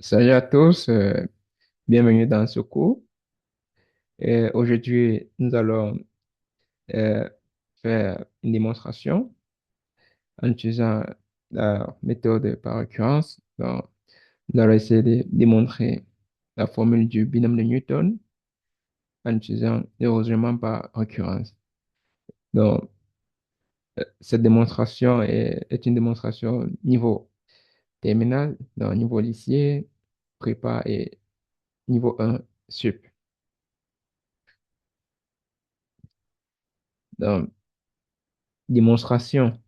Salut à tous, bienvenue dans ce cours. Aujourd'hui, nous allons euh, faire une démonstration en utilisant la méthode par occurrence. Donc, nous allons essayer de démontrer la formule du binôme de Newton en utilisant le raisonnement par occurrence. Donc, cette démonstration est une démonstration niveau terminal, donc niveau lycée, prépa et niveau 1 sup. Donc, démonstration.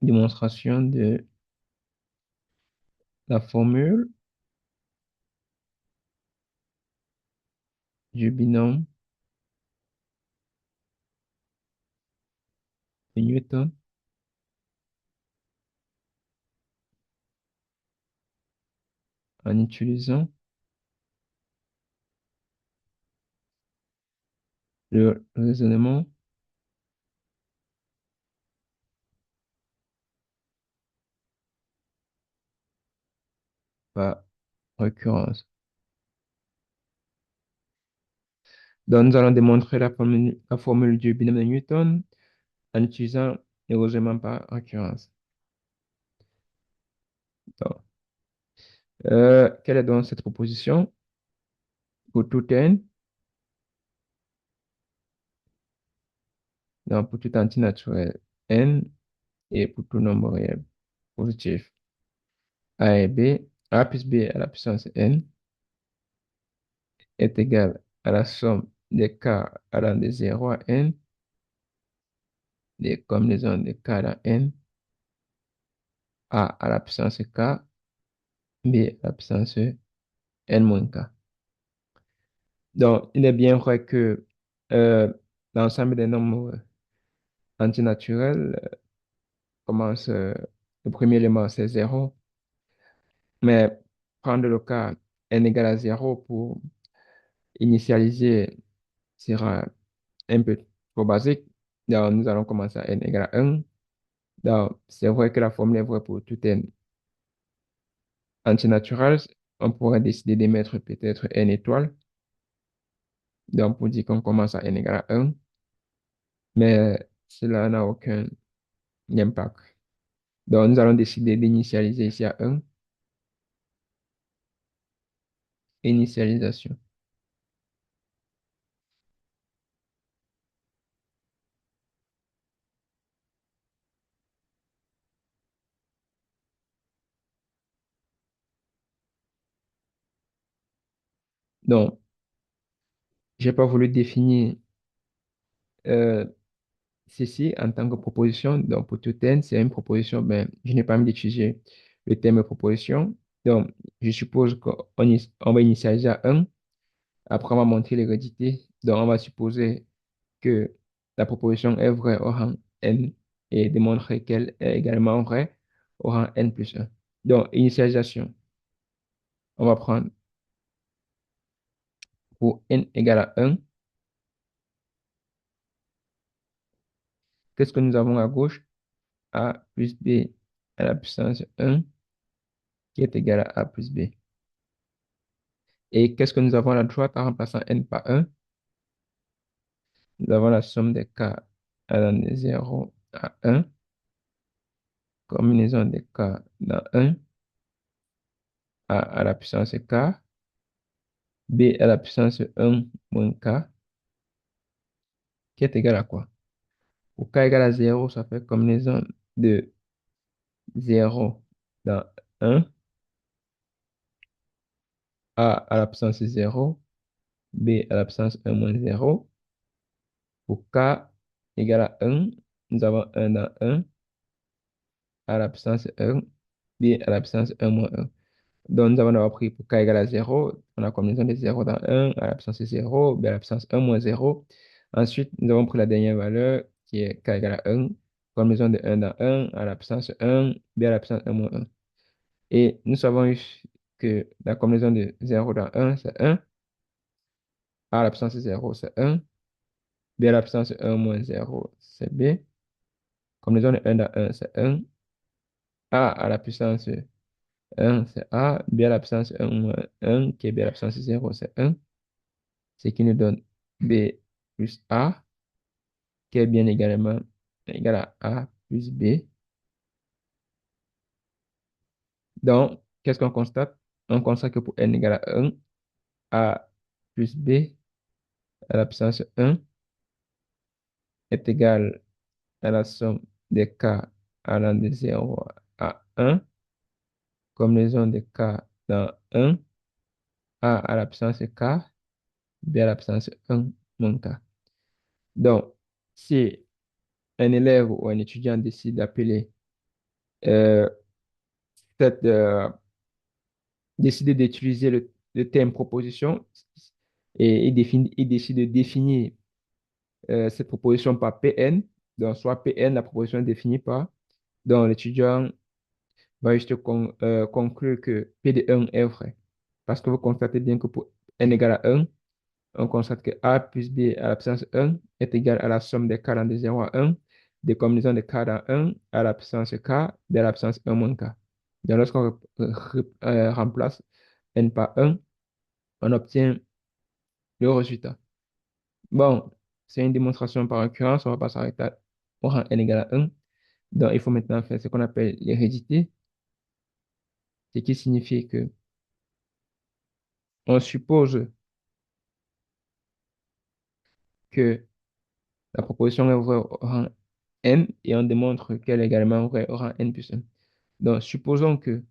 Démonstration de la formule du binôme de Newton en utilisant le raisonnement par récurrence. Donc, nous allons démontrer la formule du binôme de Newton en utilisant le raisonnement par récurrence. Donc, quelle est donc cette proposition? Pour tout n, donc pour tout entier naturel n et pour tout nombre réel positif a et b, a plus b à la puissance n est égal à la somme des cas allant de 0 à n, des combinaisons de cas dans n, a à la puissance k, b à la puissance n-k. Donc, il est bien vrai que euh, l'ensemble des nombres antinaturels commence, le premier élément, c'est 0, mais prendre le cas n égale à 0 pour initialiser sera un peu trop basique. Donc, nous allons commencer à n égale à 1. Donc, c'est vrai que la formule est vraie pour tout n antinaturel. On pourrait décider d'émettre peut-être n étoiles. Donc, pour dire qu'on commence à n égale à 1, mais cela n'a aucun impact. Donc, nous allons décider d'initialiser ici à 1. Initialisation. Donc, j'ai pas voulu définir euh, ceci en tant que proposition. Donc, pour tout n, c'est une proposition, ben, je n'ai pas envie d'utiliser le terme proposition. Donc, je suppose on va initialiser à 1. Après, on va montrer l'hérédité. Donc, on va supposer que la proposition est vraie au rang n et démontrer qu'elle est également vraie au rang n plus 1. Donc, initialisation, on va prendre pour n égale à 1. Qu'est-ce que nous avons à gauche? A plus B à la puissance 1 qui est égal à A plus B. Et qu'est-ce que nous avons à la droite en remplaçant n par 1? Nous avons la somme des cas allant de 0 à 1, combinaison des cas dans 1, A à la puissance k, B à la puissance 1 moins k, qui est égal à quoi? Pour k égale à 0, ça fait combinaison de 0 dans 1, A à la puissance 0, B à la puissance 1 moins 0. Pour k égale à 1, nous avons 1 dans 1, A à la puissance 1, B à la puissance 1 moins 1. Donc, nous avons d'abord pris pour k égale à 0, on a combinaison de 0 dans 1, A à la puissance 0, B à la puissance 1 moins 0. Ensuite, nous avons pris la dernière valeur qui est k égale à 1, combinaison de 1 dans 1, A à la puissance 1, B à la puissance 1 moins 1. Et nous savons que la combinaison de 0 dans 1, c'est 1. A à la puissance 0, c'est 1. B à la puissance 1 moins 0, c'est B. Combinaison de 1 dans 1, c'est 1. A à la puissance 1, c'est A. B à la puissance 1 moins 1, qui est B à la puissance 0, c'est 1. Ce qui nous donne B plus A, qui est bien également égal à A plus B. Donc, qu'est-ce qu'on constate? On constate que pour n égale à 1, A plus B à la puissance 1 est égal à la somme des k allant de 0 à 1, combinaison des k dans 1, A à la puissance k, B à la puissance 1 moins k. Donc, si un élève ou un étudiant décide d'appeler euh, cette, décider d'utiliser le terme proposition et il décide de définir cette proposition par Pn, donc soit Pn, la proposition est définie par, donc l'étudiant va juste conclure que P de 1 est vrai. Parce que vous constatez bien que pour n égale à 1, on constate que A plus B à la puissance 1 est égal à la somme des k dans de 0 à 1, des combinaisons de k dans 1 à la puissance k, B à la puissance 1 moins k. Donc lorsqu'on remplace n par 1, on obtient le résultat. Bon, c'est une démonstration par occurrence, on va pas s'arrêter au rang n égale à 1. Donc, il faut maintenant faire ce qu'on appelle l'hérédité, ce qui signifie que on suppose que la proposition est vraie au rang n et on démontre qu'elle est également vraie au rang n plus 1. Donc, supposons que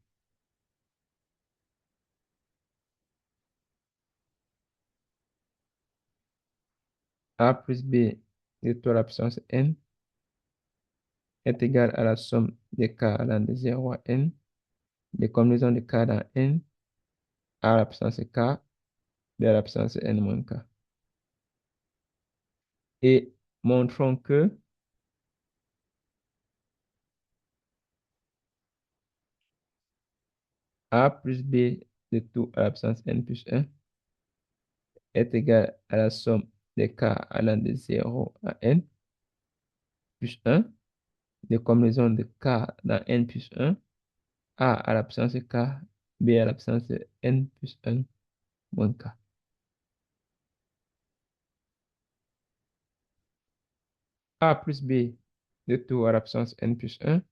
a plus b de tout à la puissance n est égal à la somme des k allant de 0 à n, des combinaisons de k dans n, a à la puissance k, b à la puissance n moins k. Et montrons que a plus b de tout à la puissance n plus 1 est égal à la somme des k allant de 0 à n plus 1, des combinaisons de k dans n plus 1, a à la puissance k, b à la puissance n plus 1 moins k. A plus b de tout à la puissance n plus 1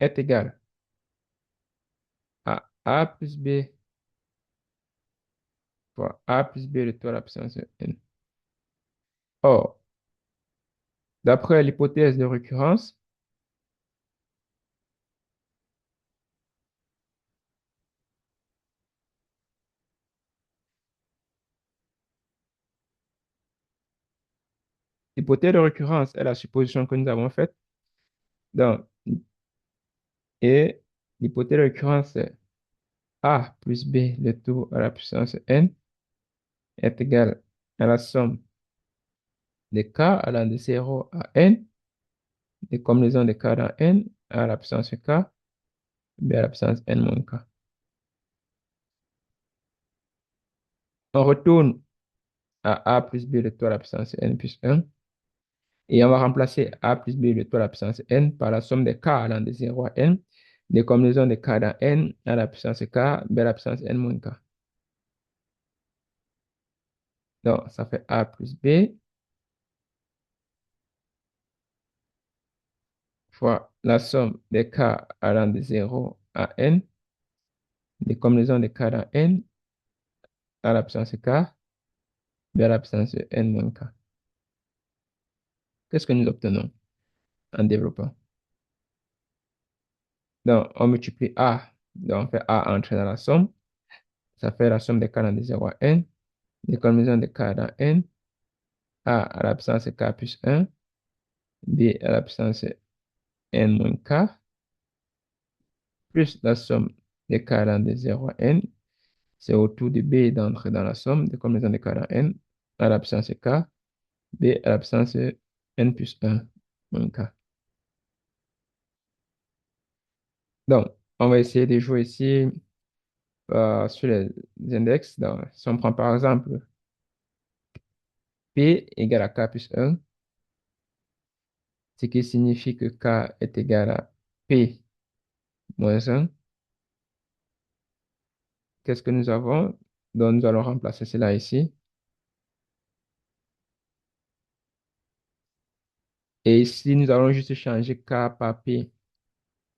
est égal à a plus b fois a plus b de tout à la puissance n. Or, d'après l'hypothèse de récurrence, l'hypothèse de récurrence est la supposition que nous avons faite. Donc, et l'hypothèse de récurrence, c'est a plus b de tout à la puissance n est égal à la somme des k allant de 0 à n, des combinaisons de k dans n, a à la puissance k, b à la puissance n moins k. On retourne à plus b de tout à la puissance n plus 1 et on va remplacer a plus b de tout à la puissance n par la somme des k allant de 0 à n, des combinaisons de k dans n, a à la puissance k, b à la puissance n moins k. Donc, ça fait a plus b fois la somme des k allant de 0 à n, des combinaisons de k dans n, a à la puissance k, b à la puissance n moins k. Qu'est-ce que nous obtenons en développant? Donc, on multiplie a, donc on fait a entrer dans la somme, ça fait la somme des k dans de 0 à n, des combinaisons de k dans n, a à la puissance k plus 1, b à la puissance n moins k, plus la somme des k dans de 0 à n, c'est au tour de b d'entrer dans la somme des combinaisons de k dans n, a à la puissance k, b à la puissance n plus 1 moins k. Donc, on va essayer de jouer ici sur les index. Donc, si on prend par exemple P égale à K plus 1, ce qui signifie que K est égal à P moins 1, qu'est-ce que nous avons? Donc, nous allons remplacer cela ici. Et ici, nous allons juste changer K par P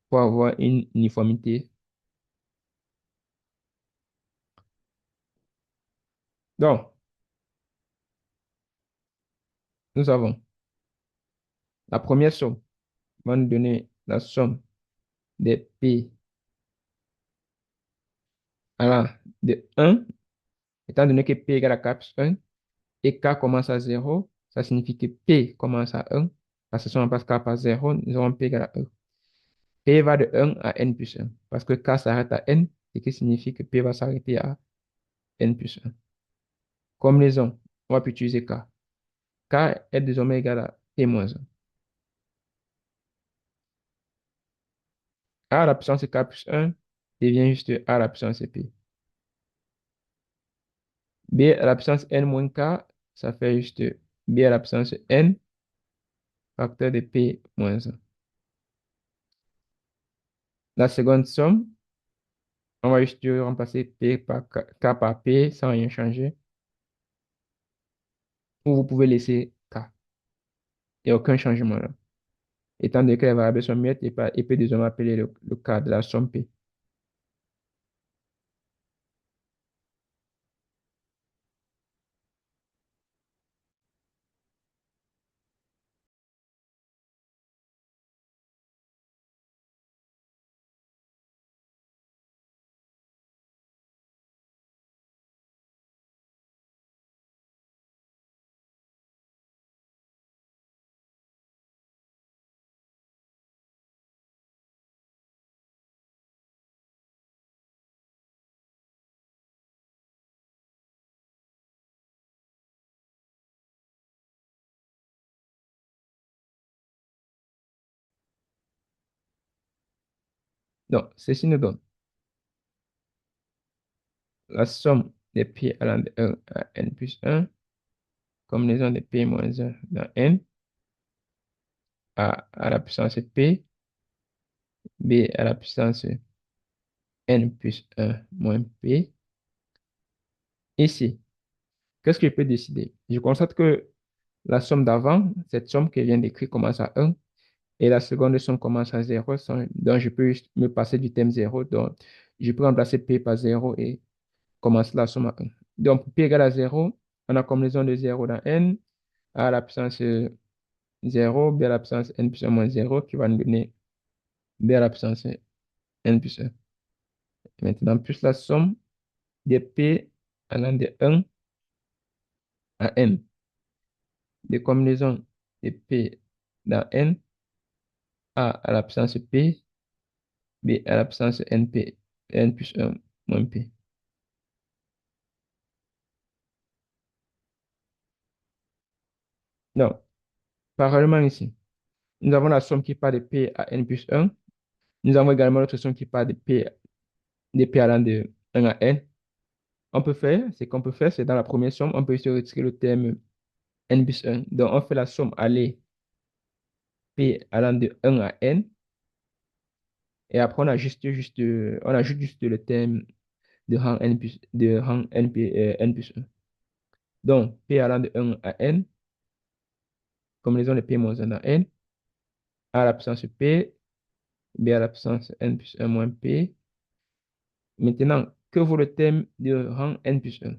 pour avoir une uniformité. Donc, nous avons la première somme va nous donner la somme des P allant de 1, étant donné que P égale à K plus 1 et K commence à 0, ça signifie que P commence à 1. Parce que si on remplace K par 0, nous aurons P égale à 1. P va de 1 à N plus 1. Parce que K s'arrête à N, ce qui signifie que P va s'arrêter à N plus 1. Combinaison, on va plus utiliser K. K est désormais égal à P moins 1. A à la puissance K plus 1 devient juste A à la puissance P. B à la puissance N moins K, ça fait juste B à la puissance N facteur de P moins 1. La seconde somme, on va juste remplacer P par K par P sans rien changer. Ou vous pouvez laisser K. Il n'y a aucun changement là. Étant donné que les variables sont muettes, il peut désormais appeler le K de la somme P. Donc, ceci nous donne la somme des P allant de 1 à N plus 1, combinaison de P moins 1 dans N, A à la puissance P, B à la puissance N plus 1 moins P. Ici, qu'est-ce que je peux décider? Je constate que la somme d'avant, cette somme que je viens d'écrire commence à 1 et la seconde somme commence à 0. Donc, je peux juste me passer du thème 0. Donc, je peux remplacer P par 0 et commencer la somme à 1. Donc, pour P égale à 0, on a combinaison de 0 dans N, A à la puissance 0, B à la puissance N plus 1 moins 0 qui va nous donner B à la puissance N plus 1. Maintenant, plus la somme des P allant de 1 à N, des combinaisons de P dans N, A à la puissance P, B à la puissance NP, N plus 1 moins P. Donc, parallèlement ici, nous avons la somme qui part de P à N plus 1. Nous avons également l'autre somme qui part de P allant de 1 à N. Ce qu'on peut faire, c'est dans la première somme, on peut juste retirer le terme N plus 1. Donc, on fait la somme aller P allant de 1 à N. Et après, on ajoute juste le terme de rang N plus 1. Donc, P allant de 1 à N, combinaison de P moins 1 dans N, A à la puissance P, B à la puissance N plus 1 moins P. Maintenant, que vaut le terme de rang N plus 1?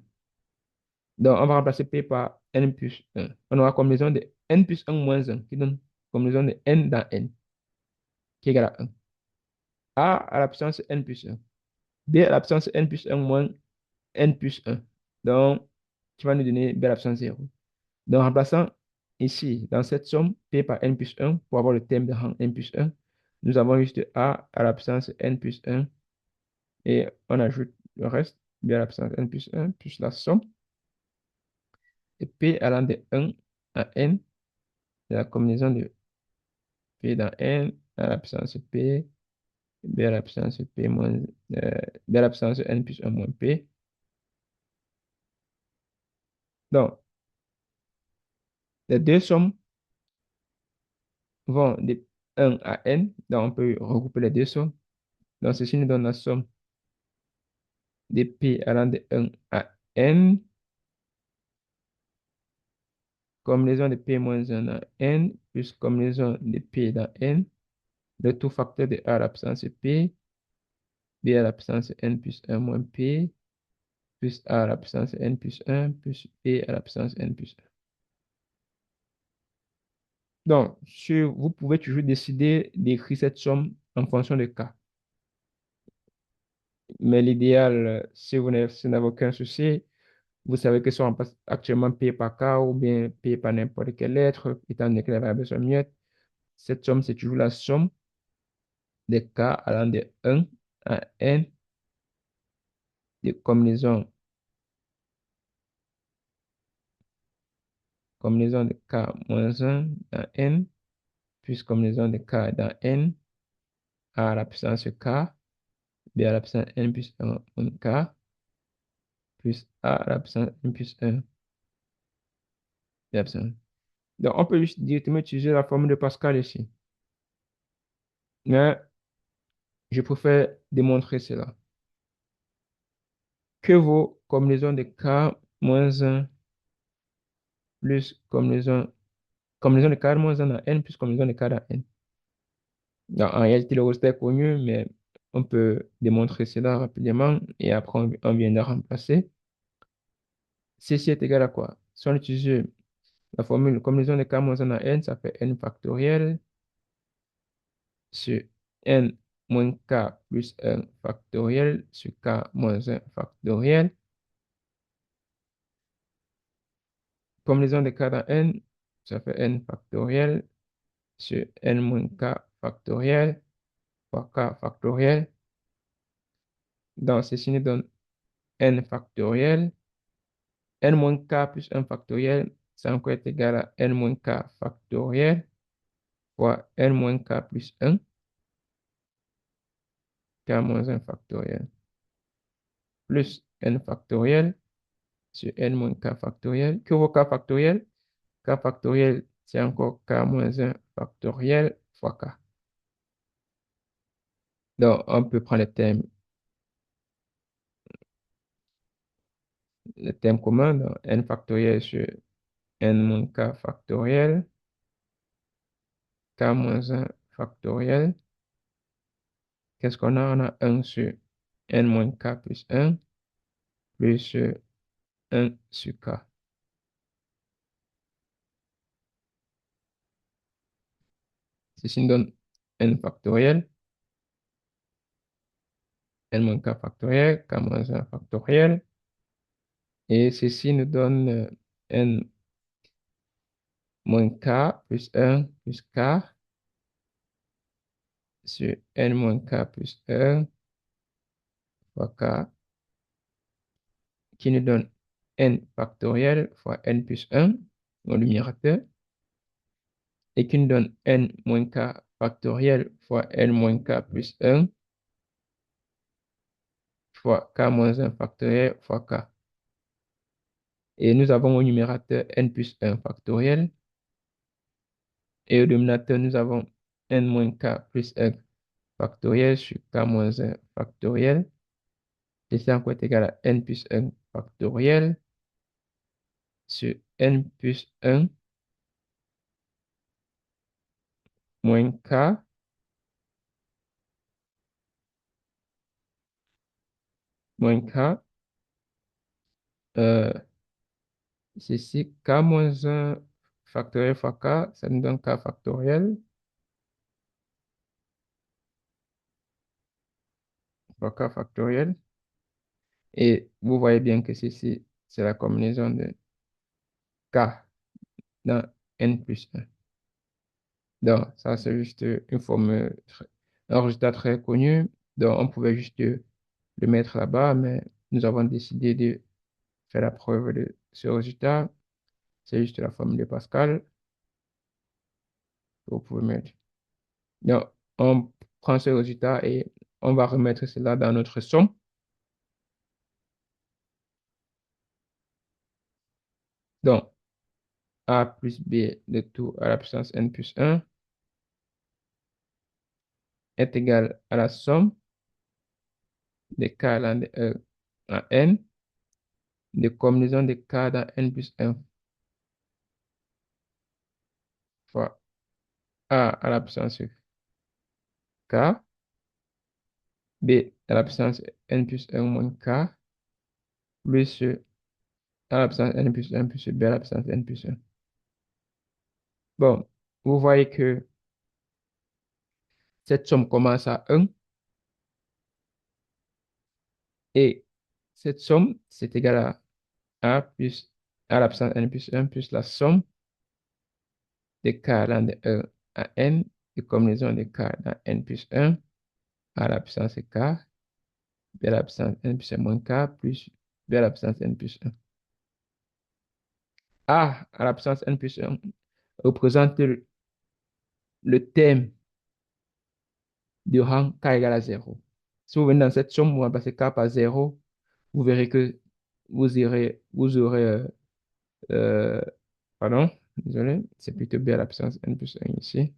Donc, on va remplacer P par N plus 1. On aura combinaison de N plus 1 moins 1 qui donne combinaison de N dans N qui est égal à 1. A à la puissance N plus 1. B à la puissance N plus 1 moins N plus 1. Donc, qui va nous donner B à la puissance 0. Donc, en remplaçant ici, dans cette somme, P par N plus 1, pour avoir le terme de rang N plus 1, nous avons juste A à la puissance N plus 1 et on ajoute le reste, B à la puissance N plus 1, plus la somme, et P allant de 1 à N, c'est la combinaison de P dans N à la puissance P B à la puissance P moins, B à la puissance N plus 1 moins P. Donc, les deux sommes vont de 1 à N. Donc, on peut regrouper les deux sommes. Donc, ceci nous donne la somme de P allant de 1 à N, combinaison de P moins 1 dans N, plus combinaison de P dans N, le tout facteur de A à la puissance P, B à la puissance N plus 1 moins P, plus A à la puissance N plus 1, plus P à la puissance N plus 1. Donc, vous pouvez toujours décider d'écrire cette somme en fonction de K. Mais l'idéal, si vous n'avez aucun souci, vous savez que si on passe actuellement P par K ou bien P par n'importe quelle lettre, étant donné que la variable sont muettes, cette somme, c'est toujours la somme des K allant de 1 à N de combinaison de K moins 1 dans N, plus combinaison de K dans N, A à la puissance K, B à la puissance N plus 1 moins K, plus A à la puissance N plus 1, B à la puissance. Donc, on peut juste directement utiliser la formule de Pascal ici. Mais je préfère démontrer cela. Que vaut combinaison de K moins 1 plus combinaison de K moins 1 dans N plus combinaison de K dans N? Donc, en réalité, le résultat est connu, mais on peut démontrer cela rapidement et après on vient de remplacer. Ceci est égal à quoi? Si on utilise la formule combinaison de K moins 1 dans N, ça fait N factoriel sur N moins K plus 1 factoriel sur K moins 1 factoriel. Combinaison de K dans N, ça fait N factoriel sur N moins K factoriel fois K factoriel. Donc, ceci nous donne N factoriel. N moins K plus 1 factoriel, ça encore est égal à N moins K factoriel fois N moins K plus 1, K moins 1 factoriel, plus N factoriel sur N moins K factoriel. Que vaut K factoriel? K factoriel, c'est encore K moins 1 factoriel fois K. Donc, on peut prendre le terme commun, donc N factoriel sur N moins K factoriel, K moins 1 factoriel. Qu'est-ce qu'on a? On a 1 sur N moins K plus 1, plus 1 sur K. Ceci nous donne N factoriel, N moins K factoriel, K moins 1 factoriel. Et ceci nous donne N moins K plus 1 plus K sur N moins K plus 1 fois K, qui nous donne N factoriel fois N plus 1 au numérateur, et qui nous donne N moins K factoriel fois N moins K plus 1 fois K moins 1 factoriel fois K. Et nous avons au numérateur N plus 1 factoriel. Et au dénominateur, nous avons N moins K plus 1 factoriel sur K moins 1 factoriel. Et c'est encore égal à N plus 1 factoriel sur N plus 1 moins K moins K. Euh, Ceci, K moins 1 factoriel fois K, ça nous donne K factoriel fois K factoriel. Et vous voyez bien que ceci, c'est la combinaison de K dans N plus 1. Donc, ça, c'est juste une formule, un résultat très connu. Donc, on pouvait juste le mettre là-bas, mais nous avons décidé de faire la preuve de ce résultat. C'est juste la formule de Pascal que vous pouvez mettre. Donc, prendre ce résultat et on va remettre cela dans notre somme. Donc, A plus B de tout à la puissance n plus 1 est égal à la somme des k allant de 1 à n de combinaison des k dans n plus 1 fois A à la puissance k, B à la puissance n plus 1 moins k, plus A à la puissance n plus 1 plus B à la puissance n plus 1. Bon, vous voyez que cette somme commence à 1 et cette somme, c'est égal à A plus A à la puissance n plus 1 plus la somme des k allant de 1 à n de combinaison de k dans n plus 1 A à la puissance k, B à la puissance n plus 1 moins k plus B à la puissance n plus 1. A à la puissance n plus 1 représente le terme de rang k égale à 0. Si vous venez dans cette somme, vous remplacez k par 0, vous verrez que vous aurez, euh, pardon, désolé, c'est plutôt b à la puissance n plus 1 ici.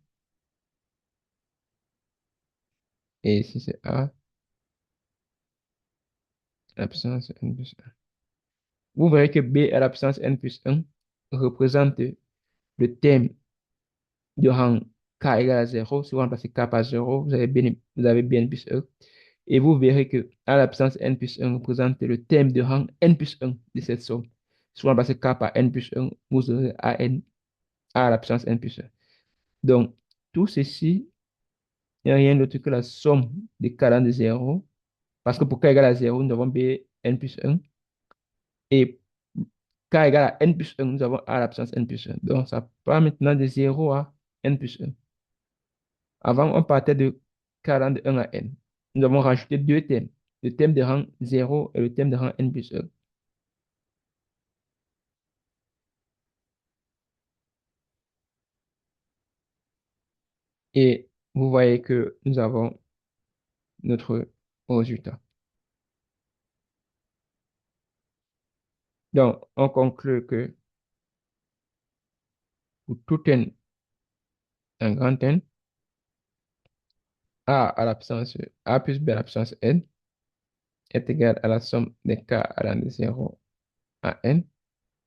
Et ici, c'est a à la puissance n plus 1. Vous verrez que b à la puissance n plus 1 représente le terme de rang k égale à 0. Si vous remplacez k par 0, vous avez b n plus 1. Et vous verrez que A à la puissance n plus 1 représente le terme de rang n plus 1 de cette somme. Si vous remplacez k par n plus 1, vous aurez A à la puissance n plus 1. Donc, tout ceci n'est rien d'autre que la somme des k de 0. Parce que pour k égale à 0, nous avons b n plus 1. Et k égale à n plus 1, nous avons A à la puissance n plus 1. Donc, ça part maintenant de 0 à n plus 1. Avant, on partait de k allant de 1 à n. Nous avons rajouté deux thèmes. Le thème de rang 0 et le thème de rang n plus 1. Et vous voyez que nous avons notre résultat. Donc, on conclut que pour tout n, un grand n, A à la puissance A plus B à la puissance n est égal à la somme des k allant de 0 à n,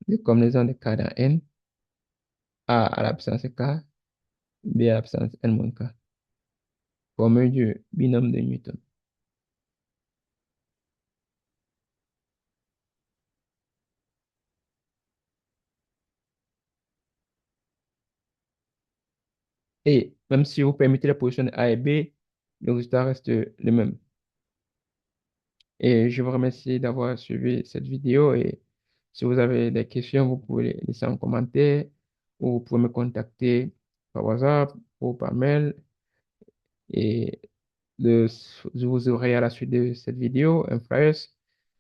de combinaison de k dans n, A à la puissance k, B à la puissance n moins k, formule du binôme de Newton. Et même si vous permettez la position de A et B, le résultat reste le même. Et je vous remercie d'avoir suivi cette vidéo et si vous avez des questions, vous pouvez les laisser en commentaire ou vous pouvez me contacter par WhatsApp ou par mail et vous aurez à la suite de cette vidéo un flyer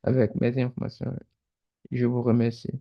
avec mes informations. Je vous remercie.